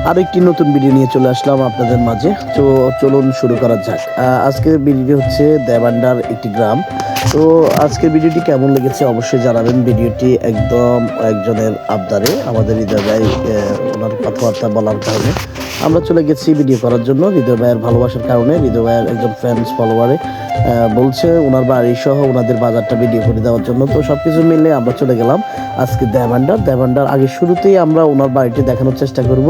আরেকটি নতুন ভিডিও নিয়ে চলে আসলাম আপনাদের মাঝে। তো চলুন শুরু করা যাক। আজকের ভিডিওটি হচ্ছে দেবান্ডার একটি গ্রাম। তো আজকের ভিডিওটি কেমন লেগেছে অবশ্যই জানাবেন। ভিডিওটি একদম একজনের আবদারে, আমাদের হৃদয় ভাই ওনার কথাবার্তা বলার কারণে আমরা চলে গেছি ভিডিও করার জন্য। হৃদয় ভাইয়ের ভালোবাসার কারণে, হৃদয় ভাইয়ের একজন ফ্যান্স ফলোয়ারে বলছে ওনার বাড়ি সহ ওনাদের বাজারটা ভিডিও করে দেওয়ার জন্য। তো সব কিছু মিলে আমরা চলে গেলাম আজকে দেবান্ডার। আগে শুরুতেই আমরা ওনার বাড়িটি দেখানোর চেষ্টা করব।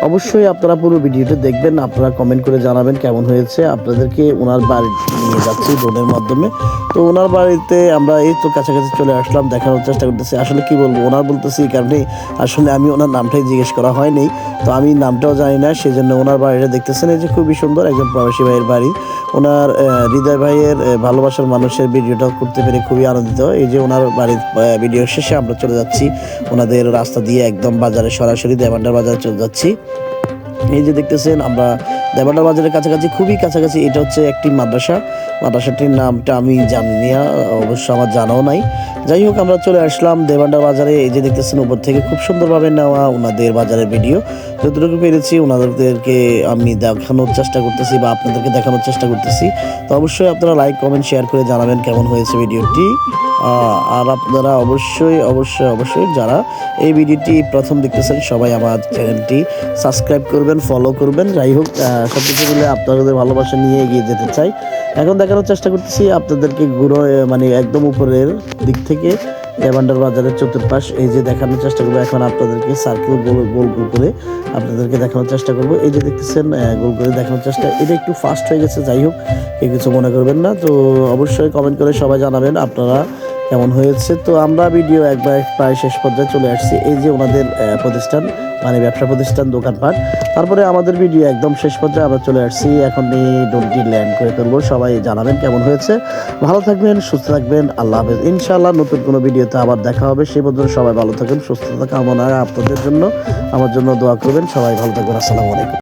অবশ্যই আপনারা পুরো ভিডিওটা দেখবেন, আপনারা কমেন্ট করে জানাবেন কেমন হয়েছে। আপনাদেরকে ওনার বাড়ি নিয়ে যাচ্ছি ড্রোনের মাধ্যমে। তো ওনার বাড়িতে আমরা এই তো কাছাকাছি চলে আসলাম, দেখানোর চেষ্টা করতেছি। আসলে কি বলবো, ওনার বলতেছি এই কারণে আসলে আমি ওনার নামটাই জিজ্ঞেস করা হয়নি, তো আমি নামটাও জানি না, সেই জন্য ওনার বাড়িটা দেখতেছেন। এই যে খুবই সুন্দর একজন প্রবাসী ভাইয়ের বাড়ি। ওনার হৃদয় ভাইয়ের ভালোবাসার মানুষের ভিডিওটা করতে পেরে খুবই আনন্দিত। এই যে ওনার বাড়ির ভিডিও শেষে আমরা চলে যাচ্ছি ওনাদের রাস্তা দিয়ে একদম বাজারে, সরাসরি দেবান্ডার বাজারে চলে যাচ্ছি। এই যে দেখতেছেন আমরা দেবান্ডার বাজারের কাছাকাছি, খুবই কাছাকাছি। এটা হচ্ছে একটি মাদ্রাসাটির নামটা আমি জানি না, অবশ্য আমার জানাও নাই। যাই হোক, আমরা চলে আসলাম দেবান্ডার বাজারে। এই যে দেখতেছেন উপর থেকে খুব সুন্দরভাবে নেওয়া ওনাদের বাজারের ভিডিও। যতটুকু পেরেছি ওনাদেরকে আমি দেখানোর চেষ্টা করতেছি বা আপনাদেরকে দেখানোর চেষ্টা করতেছি। তো অবশ্যই আপনারা লাইক কমেন্ট শেয়ার করে জানাবেন কেমন হয়েছে ভিডিওটি। আর আপনারা অবশ্যই যারা এই ভিডিওটি প্রথম দেখতেছেন সবাই আমার চ্যানেলটি সাবস্ক্রাইব করবেন, ফলো করবেন। যাই হোক, সব কিছু মিলে আপনাদের ভালোবাসা নিয়ে এগিয়ে যেতে চাই। এখন দেখানোর চেষ্টা করতেছি আপনাদেরকে মানে একদম উপরের দিক থেকে দেবান্ডার বাজারের চতুর্পাশ এই যে দেখানোর চেষ্টা করবো। এখন আপনাদেরকে সার্কেল গোল করে আপনাদেরকে দেখানোর চেষ্টা করবো। এই যে দেখতেছেন গোল করে দেখানোর চেষ্টা, এটা একটু ফাস্ট হয়ে গেছে। যাই হোক, কেউ কিছু মনে করবেন না। তো অবশ্যই কমেন্ট করে সবাই জানাবেন আপনারা কেমন হয়েছে। তো আমরা ভিডিও একবার প্রায় শেষ পর্যায়ে চলে আসছি। এই যে ওনাদের প্রতিষ্ঠান, মানে ব্যবসা প্রতিষ্ঠান, দোকানপাট। তারপরে আমাদের ভিডিও একদম শেষ পর্যায়ে আমরা চলে আসছি। এখন এই ডোনটি ল্যান্ড করে ফেলবো। সবাই জানাবেন কেমন হয়েছে। ভালো থাকবেন, সুস্থ থাকবেন। আল্লাহ হাফেজ। ইনশাআল্লাহ নতুন কোনো ভিডিওতে আবার দেখা হবে। সেই পর্যন্ত সবাই ভালো থাকবেন, সুস্থতা কামনা আপনাদের জন্য, আমার জন্য দোয়া করবেন। সবাই ভালো থাকবেন। আসসালামু আলাইকুম।